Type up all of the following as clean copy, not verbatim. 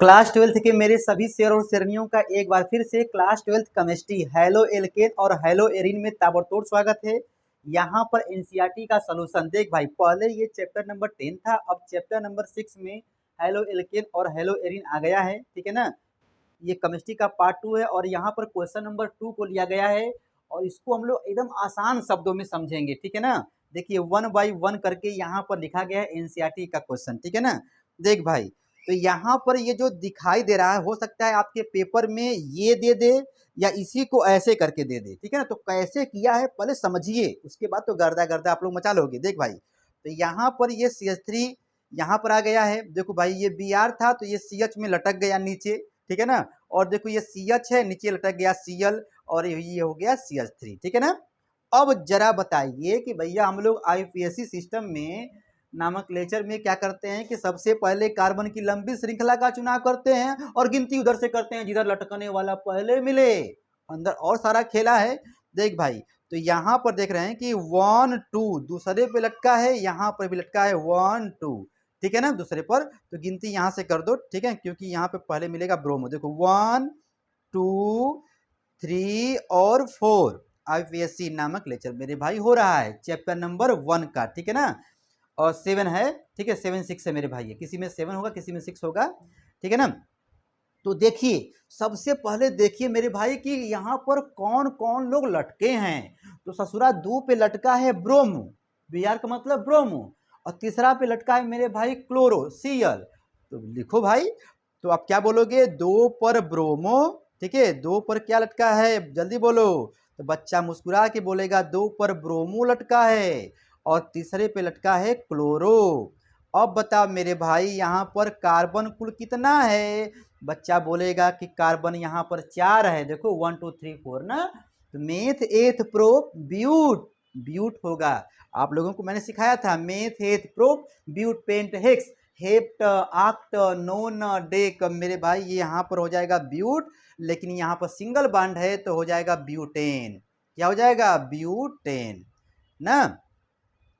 Class twelfth के मेरे सभी शेर और शेरनियों का एक बार फिर से class twelfth chemistry halo alkane और हेलो एरिन में ताबड़तोड़ स्वागत है। यहाँ पर एनसीईआरटी का सलूशन देख भाई, पहले ये चैप्टर नंबर 10 था, अब चैप्टर नंबर 6 में हेलो एल्केन और हेलो एरिन आ गया है, ठीक है ना। ये केमिस्ट्री का पार्ट 2 है और यहाँ पर क्वेश्चन नंबर 2 को लिया गया है और इसको हम लोग एकदम आसान शब्दों में समझेंगे, ठीक है ना। देखिए 1 बाई 1 करके यहाँ पर लिखा गया है एनसीईआरटी का क्वेश्चन, ठीक है ना। देख भाई, तो यहाँ पर ये जो दिखाई दे रहा है, हो सकता है आपके पेपर में ये दे दे या इसी को ऐसे करके दे दे, ठीक है ना। तो कैसे किया है पहले समझिए, उसके बाद तो गर्दा गर्दा आप लोग मचा लोगे। देख भाई, तो यहाँ पर ये CH3 यहाँ पर आ गया है। देखो भाई, ये Br था तो ये CH में लटक गया नीचे, ठीक है ना। और देखो ये CH है, नीचे लटक गया Cl और ये हो गया CH3, ठीक है ना। अब जरा बताइए कि भैया हम लोग IUPAC सिस्टम में नामक लेक्चर में क्या करते हैं कि सबसे पहले कार्बन की लंबी श्रृंखला का चुनाव करते हैं और गिनती उधर से करते हैं जिधर लटकने वाला पहले मिले। अंदर और सारा खेला है। देख भाई, तो यहाँ पर देख रहे हैं कि 1 2 दूसरे पे लटका है, यहाँ पर भी लटका है 1 2, ठीक है ना, दूसरे पर। तो गिनती यहाँ से कर दो, ठीक है, क्योंकि यहाँ पे पहले मिलेगा ब्रोमो। देखो 1 2 3 और 4 IUPAC नामक लेक्चर मेरे भाई हो रहा है चैप्टर नंबर 1 का, ठीक है ना। और 7 है, ठीक है, 7 6 है मेरे भाई, है किसी में 7 होगा किसी में 6 होगा, ठीक है ना। तो देखिए, सबसे पहले देखिए मेरे भाई कि यहाँ पर कौन कौन लोग लटके हैं। तो ससुरा 2 पे लटका है ब्रोमो, Br का मतलब ब्रोमो, और तीसरा पे लटका है मेरे भाई क्लोरो Cl। तो लिखो भाई, तो आप क्या बोलोगे, 2 पर ब्रोमो, ठीक है, 2 पर क्या लटका है, जल्दी बोलो। तो बच्चा मुस्कुरा के बोलेगा 2 पर ब्रोमो लटका है और तीसरे पे लटका है क्लोरो। अब बताओ मेरे भाई, यहाँ पर कार्बन कुल कितना है। बच्चा बोलेगा कि कार्बन यहाँ पर 4 है। देखो 1 2 3 4 ना। तो मेथ एथ प्रो ब्यूट, ब्यूट होगा। आप लोगों को मैंने सिखाया था meth eth pro but pent hex hept oct non dec. मेरे भाई ये यहाँ पर हो जाएगा ब्यूट, लेकिन यहाँ पर सिंगल बॉन्ड है तो हो जाएगा ब्यूटेन। क्या हो जाएगा, ब्यूटेन ना।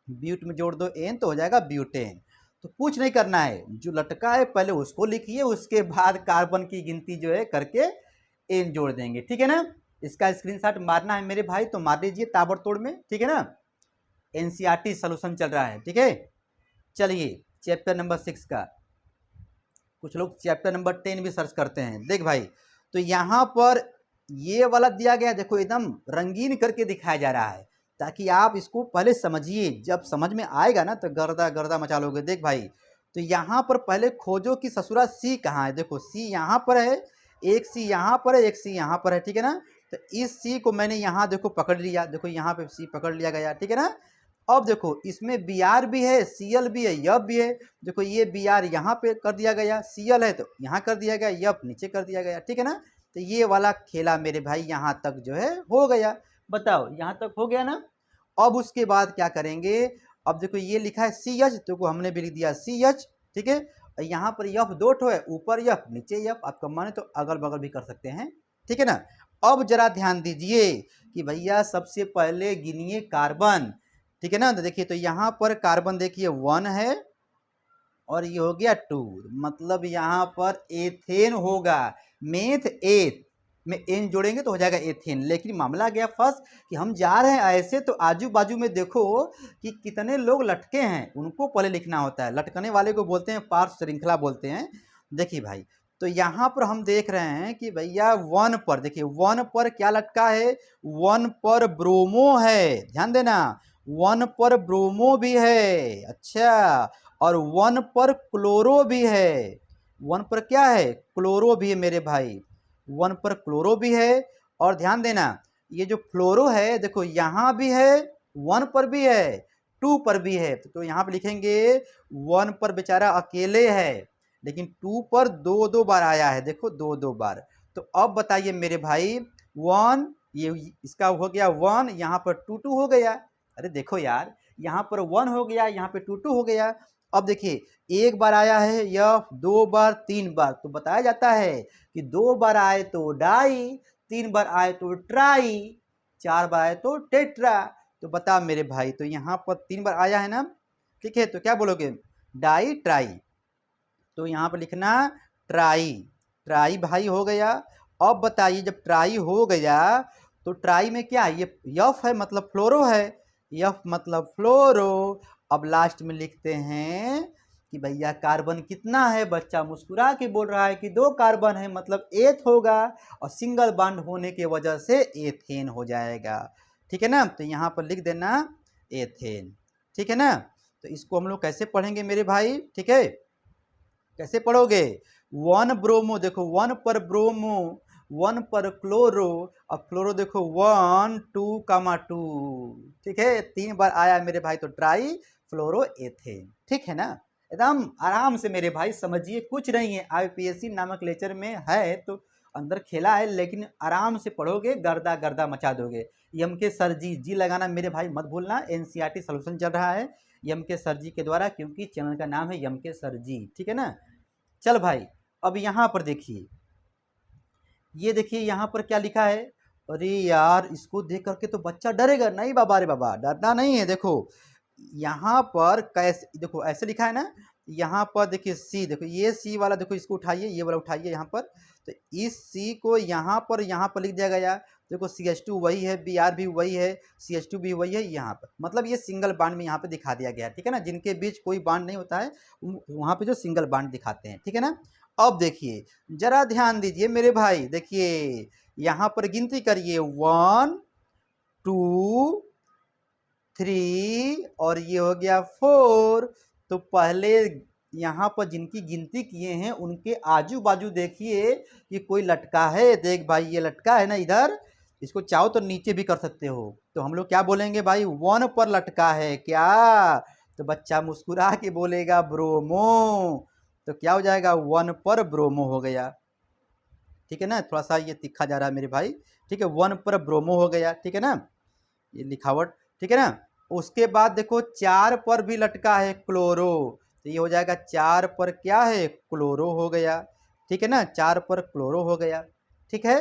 ब्यूट में जोड़ दो एन तो हो जाएगा ब्यूटेन। तो कुछ नहीं करना है, जो लटका है पहले उसको लिखिए, उसके बाद कार्बन की गिनती जो है करके एन जोड़ देंगे, ठीक है ना। इसका स्क्रीनशॉट मारना है मेरे भाई तो मार दीजिए ताबड़तोड़ में, ठीक है ना। एनसीईआरटी सॉल्यूशन चल रहा है, ठीक है। चलिए चैप्टर नंबर 6 का, कुछ लोग चैप्टर नंबर 10 भी सर्च करते हैं। देख भाई, तो यहाँ पर ये वाला दिया गया, देखो एकदम रंगीन करके दिखाया जा रहा है ताकि आप इसको पहले समझिए, जब समझ में आएगा ना तो गर्दा गर्दा मचा लोगे। देख भाई, तो यहाँ पर पहले खोजो कि ससुरा C कहाँ है। देखो C यहाँ पर है, एक C यहाँ पर है, एक C यहाँ पर है, ठीक है ना। तो इस C को मैंने यहाँ देखो पकड़ लिया, देखो यहाँ पे C पकड़ लिया गया, ठीक है ना। अब देखो इसमें Br भी है, Cl भी है, यप भी है। देखो ये Br यहाँ पे कर दिया गया, Cl है तो यहाँ कर दिया गया, यप नीचे कर दिया गया, ठीक है ना। तो ये वाला खेला मेरे भाई यहाँ तक जो है हो गया। बताओ यहाँ तक हो गया ना। अब उसके बाद क्या करेंगे, अब देखो ये लिखा है CH, तो हमने भी लिख दिया CH, ठीक है। यहाँ पर यफ 2 ठो है, ऊपर यफ नीचे यफ, आपका माने तो अगल बगल भी कर सकते हैं, ठीक है ना। अब जरा ध्यान दीजिए कि भैया सबसे पहले गिनिए कार्बन, ठीक है ना। तो देखिए, तो यहाँ पर कार्बन देखिए 1 है और ये हो गया 2, मतलब यहाँ पर एथेन होगा। मेथ एथ में एन जोड़ेंगे तो हो जाएगा एथेन। लेकिन मामला गया फंस कि हम जा रहे हैं ऐसे, तो आजू बाजू में देखो कि कितने लोग लटके हैं, उनको पहले लिखना होता है। लटकने वाले को बोलते हैं पार्श्व श्रृंखला बोलते हैं। देखिए भाई, तो यहाँ पर हम देख रहे हैं कि भैया 1 पर, देखिए 1 पर क्या लटका है, 1 पर ब्रोमो है, ध्यान देना, 1 पर ब्रोमो भी है, अच्छा, और 1 पर क्लोरो भी है। 1 पर क्या है, क्लोरो भी है मेरे भाई, 1 पर क्लोरो भी है। और ध्यान देना, ये जो फ्लोरो है देखो यहाँ भी है, 1 पर भी है, 2 पर भी है। तो यहाँ पे लिखेंगे 1 पर बेचारा अकेले है, लेकिन 2 पर 2 बार आया है, देखो 2 बार। तो अब बताइए मेरे भाई, 1 ये इसका हो गया 1, यहाँ पर 2 हो गया। अरे देखो यार, यहाँ पर 1 हो गया, यहाँ पे 2 हो गया। अब देखिए, एक बार आया है यफ, 2 बार 3 बार, तो बताया जाता है कि 2 बार आए तो डाई, 3 बार आए तो ट्राई, 4 बार आए तो टेट्रा। तो बता मेरे भाई, तो यहाँ पर 3 बार आया है ना, ठीक है। तो क्या बोलोगे, डाई ट्राई। तो यहाँ पर लिखना ट्राई, ट्राई भाई हो गया। अब बताइए जब ट्राई हो गया तो ट्राई में क्या है, ये यफ है मतलब फ्लोरो है, यफ मतलब फ्लोरो। अब लास्ट में लिखते हैं कि भैया कार्बन कितना है, बच्चा मुस्कुरा के बोल रहा है कि 2 कार्बन है मतलब एथ होगा, और सिंगल बॉन्ड होने के वजह से एथेन हो जाएगा। ठीक है ना, तो यहाँ पर लिख देना एथेन। ठीक है ना, तो इसको हम लोग कैसे पढ़ेंगे मेरे भाई, ठीक है, कैसे पढ़ोगे, 1 ब्रोमो, देखो 1 पर ब्रोमो, 1 पर क्लोरो, और क्लोरो देखो 1 2 कामा 2। ठीक है, 3 बार आया मेरे भाई, तो ट्राई फ्लोरो एथेन। ठीक है ना, एकदम आराम से मेरे भाई समझिए, कुछ नहीं है, आईपीएससी नामक लेक्चर में है तो अंदर खेला है, लेकिन आराम से पढ़ोगे गर्दा गर्दा मचा दोगे। यम के सर जी लगाना मेरे भाई मत भूलना, एनसीईआरटी सॉल्यूशन चल रहा है यम के सर जी के द्वारा, क्योंकि चैनल का नाम है यम के सर जी। ठीक है ना, चल भाई अब यहाँ पर देखिए, ये देखिए यहाँ पर क्या लिखा है। अरे यार इसको देख करके तो बच्चा डरेगा, नहीं बाबा, अरे बाबा डरना नहीं है। देखो यहाँ पर कैसे, देखो ऐसे लिखा है ना, यहाँ पर देखिए सी, देखो ये सी वाला, देखो इसको उठाइए, ये वाला उठाइए यहाँ पर, तो इस सी को यहाँ पर लिख दिया गया। देखो CH2 वही है, Br भी वही है, CH2 भी वही है यहाँ पर, मतलब ये सिंगल बांड में यहाँ पे दिखा दिया गया है। ठीक है ना, जिनके बीच कोई बांड नहीं होता है वहाँ पे जो सिंगल बांड दिखाते हैं। ठीक है ना, अब देखिए जरा ध्यान दीजिए मेरे भाई, देखिए यहाँ पर गिनती करिए 1 2 3 और ये हो गया 4। तो पहले यहाँ पर जिनकी गिनती किए हैं उनके आजू बाजू देखिए कि कोई लटका है। देख भाई ये लटका है ना इधर, इसको चाहो तो नीचे भी कर सकते हो, तो हम लोग क्या बोलेंगे भाई, 1 पर लटका है क्या, तो बच्चा मुस्कुरा के बोलेगा ब्रोमो, तो क्या हो जाएगा 1 पर ब्रोमो हो गया। ठीक है ना, थोड़ा सा ये तिखा जा रहा है मेरे भाई। ठीक है, 1 पर ब्रोमो हो गया। ठीक है ना, ये लिखावट। ठीक है ना, उसके बाद देखो 4 पर भी लटका है क्लोरो, तो ये हो जाएगा 4 पर क्या है, क्लोरो हो गया। ठीक है ना, 4 पर क्लोरो हो गया। ठीक है,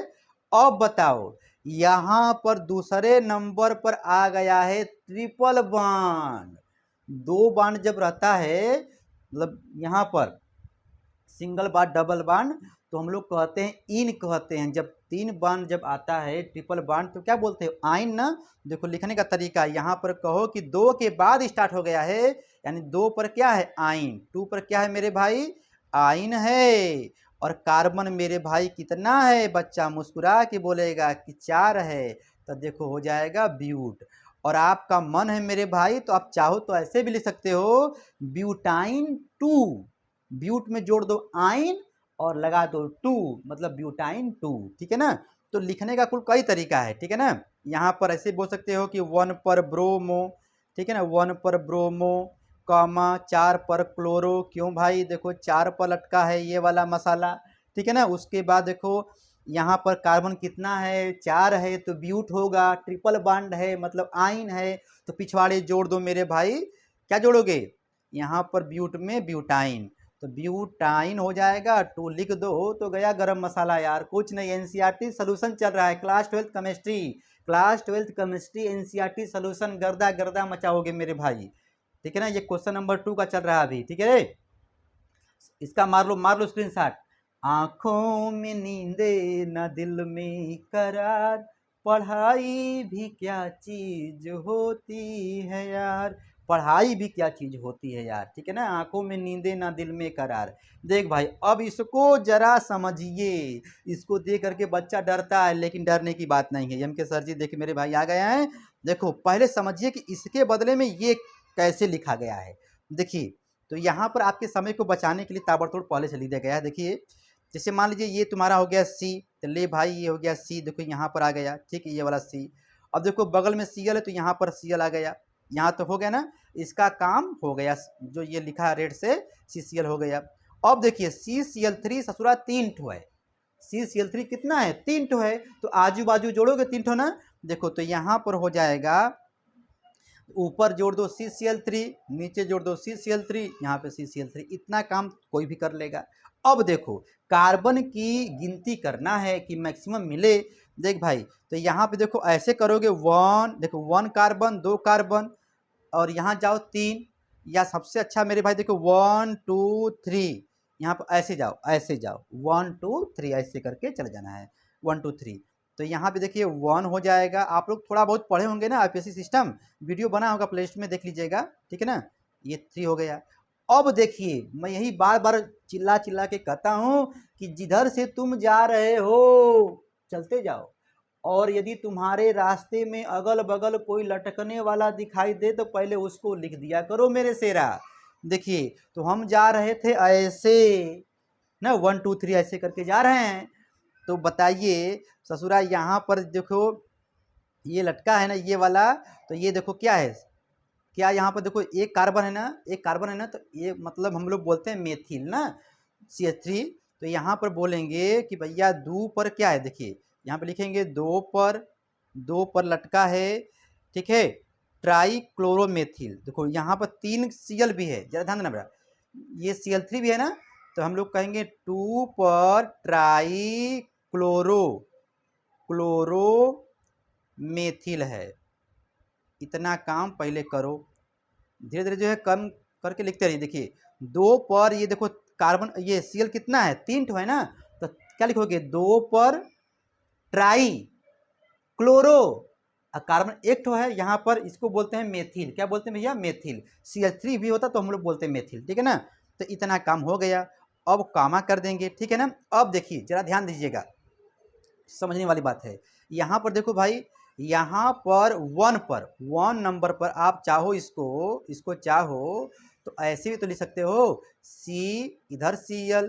अब बताओ यहाँ पर दूसरे नंबर पर आ गया है ट्रिपल बॉन्ड। 2 बॉन्ड जब रहता है, मतलब यहाँ पर सिंगल बॉन्ड डबल बॉन्ड, तो हम लोग कहते हैं इन कहते हैं। जब 3 बॉन्ड जब आता है ट्रिपल बॉन्ड तो क्या बोलते हैं, आइन ना। देखो लिखने का तरीका, यहाँ पर कहो कि 2 के बाद स्टार्ट हो गया है, यानी 2 पर क्या है आइन, 2 पर क्या है मेरे भाई, आइन है। और कार्बन मेरे भाई कितना है, बच्चा मुस्कुरा के बोलेगा कि 4 है, तो देखो हो जाएगा ब्यूट। और आपका मन है मेरे भाई तो आप चाहो तो ऐसे भी लिख सकते हो, ब्यूटाइन 2, ब्यूट में जोड़ दो आइन और लगा दो 2, मतलब ब्यूटाइन 2। ठीक है ना, तो लिखने का कुल कई तरीका है। ठीक है ना, यहाँ पर ऐसे बोल सकते हो कि 1 पर ब्रोमो, ठीक है ना, 1 पर ब्रोमो कॉमा 4 पर क्लोरो, क्यों भाई, देखो 4 पर लटका है ये वाला मसाला। ठीक है ना, उसके बाद देखो यहाँ पर कार्बन कितना है, 4 है, तो ब्यूट होगा, ट्रिपल बॉन्ड है मतलब आइन है, तो पिछवाड़े जोड़ दो मेरे भाई, क्या जोड़ोगे, यहाँ पर ब्यूट में ब्यूटाइन, तो ब्यूटाइन हो जाएगा, 2 लिख दो तो गया गरम मसाला। यार कुछ नहीं, एनसीईआरटी सॉल्यूशन चल रहा है, class 12 chemistry, class 12 chemistry NCERT solution, गर्दा गर्दा मचाओगे मेरे भाई। ठीक है ना, ये क्वेश्चन नंबर 2 का चल रहा है अभी। ठीक है, इसका मार लो स्क्रीनशॉट। आंखों में नींदे न दिल में करार, पढ़ाई भी क्या चीज होती है यार, पढ़ाई भी क्या चीज होती है यार। ठीक है ना, आंखों में नींदे ना दिल में करार। देख भाई अब इसको जरा समझिए, इसको देख करके बच्चा डरता है, लेकिन डरने की बात नहीं है। एम के सर जी देखिए मेरे भाई आ गए हैं। देखो पहले समझिए कि इसके बदले में ये कैसे लिखा गया है। देखिए, तो यहाँ पर आपके समय को बचाने के लिए ताबड़तोड़ पहले से लिख दिया गया है। देखिए जैसे मान लीजिए ये तुम्हारा हो गया सी, तो ले भाई ये हो गया सी, देखो यहाँ पर आ गया, ठीक है, ये वाला सी। अब देखो बगल में सीएल है तो यहाँ पर सीएल आ गया, यहाँ तो हो गया ना, इसका काम हो गया, जो ये लिखा है रेड से CCl हो गया। अब देखिए CCl3 ससुरा 3 ठो है, CCl3 कितना है, 3 ठो है, तो आजू बाजू जोड़ोगे 3 ठो ना। देखो तो यहाँ पर हो जाएगा, ऊपर जोड़ दो CCl3, नीचे जोड़ दो CCl3, यहाँ पे CCl3, इतना काम कोई भी कर लेगा। अब देखो कार्बन की गिनती करना है कि मैक्सिमम मिले। देख भाई तो यहाँ पे देखो ऐसे करोगे 1, देखो 1 कार्बन 2 कार्बन, और यहाँ जाओ 3, या सबसे अच्छा मेरे भाई देखो 1 2 3, यहाँ पर ऐसे जाओ, ऐसे जाओ, 1 2 3 ऐसे करके चले जाना है, 1 2 3। तो यहाँ पे देखिए 1 हो जाएगा। आप लोग थोड़ा बहुत पढ़े होंगे ना आईपीएससी सिस्टम, वीडियो बना होगा प्लेलिस्ट में, देख लीजिएगा, ठीक है ना। ये 3 हो गया। अब देखिए मैं यही बार बार चिल्ला चिल्ला के कहता हूँ कि जिधर से तुम जा रहे हो चलते जाओ, और यदि तुम्हारे रास्ते में अगल बगल कोई लटकने वाला दिखाई दे तो पहले उसको लिख दिया करो मेरे शेरा। देखिए तो हम जा रहे थे ऐसे ना, 1 2 3 ऐसे करके जा रहे हैं। तो बताइए ससुरा, यहाँ पर देखो ये लटका है ना ये वाला, तो ये देखो क्या है, क्या यहाँ पर देखो एक कार्बन है ना, एक कार्बन है ना, तो ये मतलब हम लोग बोलते हैं मेथिल ना, CH3। तो यहाँ पर बोलेंगे कि भैया 2 पर क्या है, देखिए यहाँ पे लिखेंगे 2 पर लटका है, ठीक है, ट्राई क्लोरोमेथिल। देखो यहाँ पर 3 Cl भी है, जरा ध्यान देना बेटा, ये Cl3 भी है ना, तो हम लोग कहेंगे 2 पर ट्राई क्लोरो मेथिल है। इतना काम पहले करो, धीरे धीरे जो है कम करके लिखते रहिए। देखिए 2 पर ये देखो कार्बन, ये Cl कितना है, 3 ठो है ना, तो क्या लिखोगे 2 पर ट्राई क्लोरो, कार्बन 1 ठो है यहाँ पर, इसको बोलते हैं मेथिल। क्या बोलते हैं भैया, मेथिल। CH3 भी होता तो हम लोग बोलते हैं मेथिल, ठीक है ना। तो इतना काम हो गया, अब कामा कर देंगे, ठीक है ना। अब देखिए जरा ध्यान दीजिएगा, समझने वाली बात है। यहाँ पर देखो भाई, यहाँ पर 1 नंबर पर आप चाहो इसको चाहो तो ऐसे भी तो लिख सकते हो, C इधर Cl,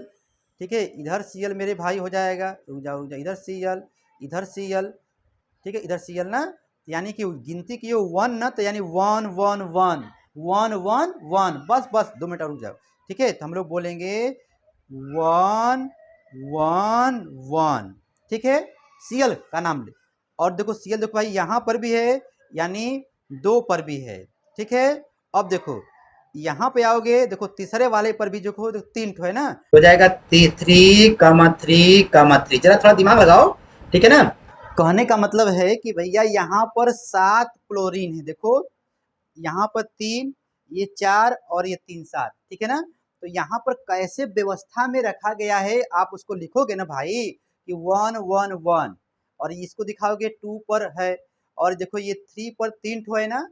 ठीक है, इधर Cl मेरे भाई हो जाएगा, रुक जाओ इधर Cl, इधर Cl, ठीक है, इधर Cl ना, यानी कि गिनती की 1 ना, तो यानी 1 1 1 1 1 1, बस 2 मिनट रुक जाओ, ठीक है। तो हम लोग बोलेंगे 1 1 1, ठीक है, Cl का नाम ले। और देखो Cl देखो भाई यहाँ पर भी है, यानी 2 पर भी है, ठीक है। अब देखो यहाँ पे आओगे, देखो तीसरे वाले पर भी देखो 3 ठो है ना, हो जाएगा 3,3,3, जरा थोड़ा दिमाग लगाओ, ठीक है ना। कहने का मतलब है कि भैया यहाँ पर 7 क्लोरीन है, देखो यहाँ पर 3, ये 4 और ये 3 7, ठीक है ना। तो यहाँ पर कैसे व्यवस्था में रखा गया है आप उसको लिखोगे ना भाई कि 1 1 1, और इसको दिखाओगे 2 पर है, और देखो ये 3 पर 3 ठो है ना,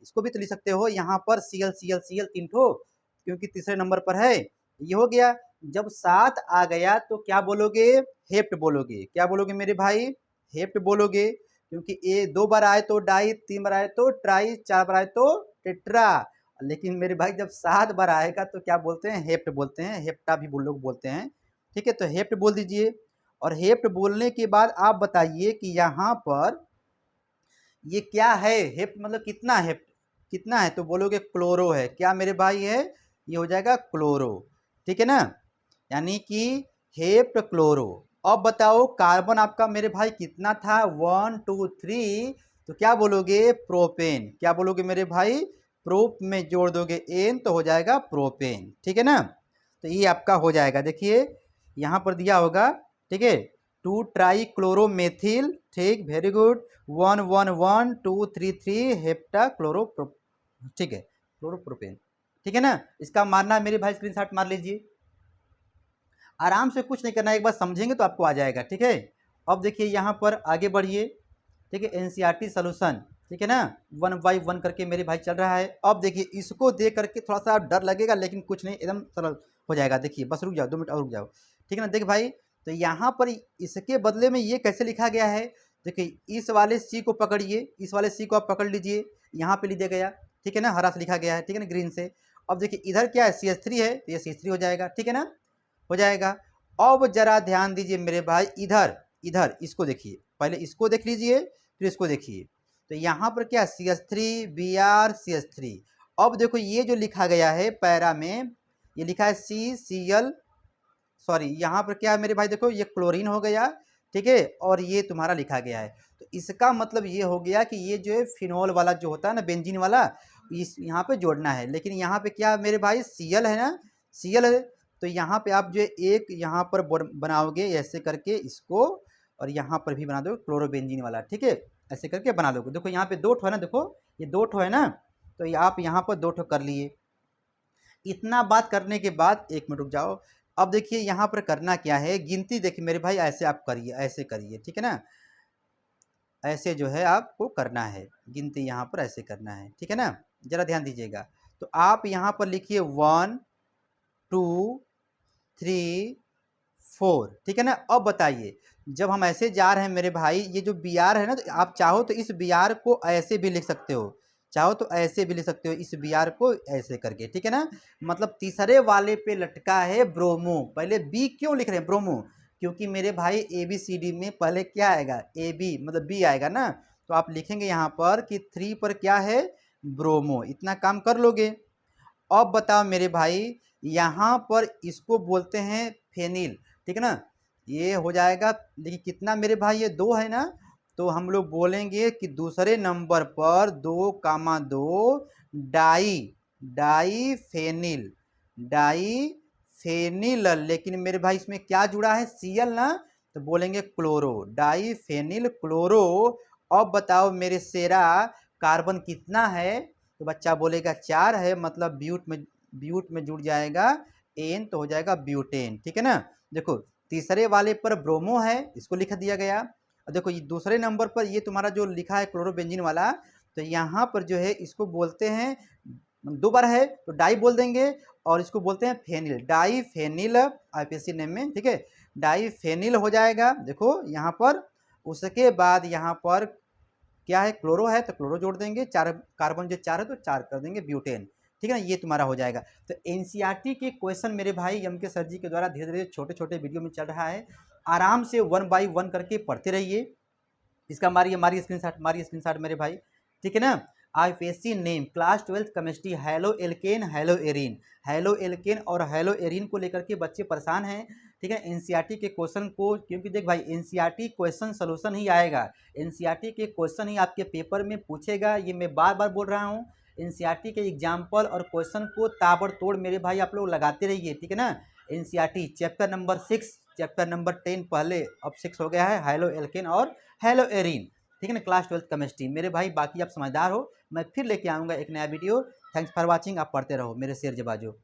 इसको भी तो लिख सकते हो यहाँ पर Cl 3 ठो, क्योंकि तीसरे नंबर पर है। ये हो गया। जब 7 आ गया तो क्या बोलोगे, हेप्ट बोलोगे। क्या बोलोगे मेरे भाई, हेप्ट बोलोगे, क्योंकि ए 2 बार आए तो डाई, 3 बार आए तो ट्राई, 4 बार आए तो टेट्रा। लेकिन मेरे भाई जब 7 बार आएगा तो क्या बोलते हैं, हेप्ट बोलते हैं, हेप्टा भी लोग बोलते हैं, ठीक है। तो हेप्ट बोल दीजिए। और हेप्ट बोलने के बाद आप बताइए कि यहाँ पर ये क्या है, हेप्ट मतलब कितना, हेप्ट कितना है, तो बोलोगे क्लोरो है। क्या मेरे भाई है, ये हो जाएगा क्लोरो, ठीक है ना, यानी कि हेप्ट क्लोरो। अब बताओ कार्बन आपका मेरे भाई कितना था, 1 2 3, तो क्या बोलोगे, प्रोपेन। क्या बोलोगे मेरे भाई, प्रोप में जोड़ दोगे एन तो हो जाएगा प्रोपेन, ठीक है ना। तो ये आपका हो जाएगा, देखिए यहाँ पर दिया होगा, ठीक है, 2 ट्राई क्लोरोमेथिल, ठीक, वेरी गुड, 1 1 1 2 3 3 हेप्टा क्लोरो, ठीक है, क्लोरोप्रोपेन, ठीक है ना। इसका मारना मेरे भाई स्क्रीनशॉट मार लीजिए, आराम से, कुछ नहीं करना, एक बार समझेंगे तो आपको आ जाएगा, ठीक है। अब देखिए यहाँ पर आगे बढ़िए, ठीक है, एनसीईआरटी सॉल्यूशन, ठीक है ना, 1 बाई 1 करके मेरे भाई चल रहा है। अब देखिए इसको देख करके थोड़ा सा डर लगेगा, लेकिन कुछ नहीं, एकदम सरल हो जाएगा। देखिए बस रुक जाओ, 2 मिनट और रुक जाओ, ठीक है ना। देख भाई, तो यहाँ पर इसके बदले में ये कैसे लिखा गया है, देखिए इस वाले सी को पकड़िए, इस वाले सी को आप पकड़ लीजिए, यहाँ पे लिया गया, ठीक है ना, हरा से लिखा गया है, ठीक है ना, ग्रीन से। अब देखिए इधर क्या है, CH3 है, तो ये CH3 हो जाएगा, ठीक है ना, हो जाएगा। अब जरा ध्यान दीजिए मेरे भाई, इधर इधर इसको देखिए, पहले इसको देख लीजिए फिर इसको देखिए। तो यहाँ पर क्या, CH3 Br CH3। अब देखो ये जो लिखा गया है पैरा में, ये लिखा है CCl, सॉरी यहाँ पर क्या है मेरे भाई, देखो ये क्लोरीन हो गया, ठीक है, और ये तुम्हारा लिखा गया है। तो इसका मतलब ये हो गया कि ये जो है फिनोल वाला जो होता है ना, बेंजीन वाला, इस यहाँ पे जोड़ना है। लेकिन यहाँ पे क्या मेरे भाई, Cl है ना, Cl है, तो यहाँ पे आप जो एक यहाँ पर बनाओगे ऐसे करके इसको, और यहाँ पर भी बना दो क्लोरोबेंजीन वाला, ठीक है, ऐसे करके बना दोगे। देखो यहाँ पे 2 ठो है ना, देखो ये 2 ठो है ना, तो ये आप यहाँ पर 2 ठो कर लिए। इतना बात करने के बाद, 1 मिनट रुक जाओ, अब देखिए यहाँ पर करना क्या है, गिनती देखिए मेरे भाई ऐसे आप करिए, ऐसे करिए, ठीक है ना, ऐसे जो है आपको करना है, गिनती यहाँ पर ऐसे करना है, ठीक है ना, जरा ध्यान दीजिएगा। तो आप यहाँ पर लिखिए 1 2 3 4, ठीक है ना। अब बताइए, जब हम ऐसे जा रहे हैं मेरे भाई, ये जो बी आर है ना, तो आप चाहो तो इस बी आर को ऐसे भी लिख सकते हो, चाहो तो ऐसे भी लिख सकते हो, इस बी आर को ऐसे करके, ठीक है ना। मतलब तीसरे वाले पे लटका है ब्रोमो। पहले बी क्यों लिख रहे हैं, ब्रोमो, क्योंकि मेरे भाई ए बी सी डी में पहले क्या आएगा, ए बी मतलब बी आएगा ना। तो आप लिखेंगे यहाँ पर कि 3 पर क्या है, ब्रोमो। इतना काम कर लोगे। अब बताओ मेरे भाई, यहाँ पर इसको बोलते हैं फेनिल, ठीक है ना। ये हो जाएगा, देखिए कितना मेरे भाई, ये 2 है ना, तो हम लोग बोलेंगे कि दूसरे नंबर पर 2,2 di di phenyl, di phenyl. लेकिन मेरे भाई इसमें क्या जुड़ा है, सीएल ना, तो बोलेंगे क्लोरो, डाई फेनिल क्लोरो। अब बताओ मेरे शेरा, कार्बन कितना है, तो बच्चा बोलेगा 4 है, मतलब ब्यूट में जुड़ जाएगा एन, तो हो जाएगा ब्यूटेन, ठीक है ना। देखो तीसरे वाले पर ब्रोमो है, इसको लिख दिया गया। और देखो ये दूसरे नंबर पर ये तुम्हारा जो लिखा है क्लोरोबेंजीन वाला, तो यहाँ पर जो है इसको बोलते हैं, 2 बार है तो डाई बोल देंगे, और इसको बोलते हैं phenyl, di phenyl IPSC name में, ठीक है, डाई फेनिल हो जाएगा। देखो यहाँ पर, उसके बाद यहाँ पर क्या है, क्लोरो है तो क्लोरो जोड़ देंगे, 4 कार्बन जो 4 है तो 4 कर देंगे ब्यूटेन, ठीक है ना। ये तुम्हारा हो जाएगा। तो एनसीईआरटी के क्वेश्चन मेरे भाई एम के सर जी के द्वारा धीरे धीरे छोटे छोटे वीडियो में चल रहा है, आराम से 1 बाई 1 करके पढ़ते रहिए। इसका मारिए स्क्रीनशॉट मेरे भाई, ठीक है ना। IPSC name class 12th chemistry, halo alkane hello arene, halo alkane और हेलो एरीन को लेकर के बच्चे परेशान हैं, ठीक है। एनसीईआरटी के क्वेश्चन को, क्योंकि देख भाई एनसीईआरटी क्वेश्चन सोल्यूशन ही आएगा, एनसीईआरटी के क्वेश्चन ही आपके पेपर में पूछेगा, ये मैं बार बार बोल रहा हूँ। एनसीईआरटी के एग्जाम्पल और क्वेश्चन को ताबड़तोड़ मेरे भाई आप लोग लगाते रहिए, ठीक है ना। NCERT chapter number 6, chapter number 10 पहले, अब 6 हो गया है, हेलो एल्केन और हेलो एरीन, ठीक है ना, क्लास 12th केमिस्ट्री। मेरे भाई बाकी आप समझदार हो, मैं फिर लेके आऊँगा एक नया वीडियो। थैंक्स फॉर वाचिंग, आप पढ़ते रहो मेरे शेर जबाजो।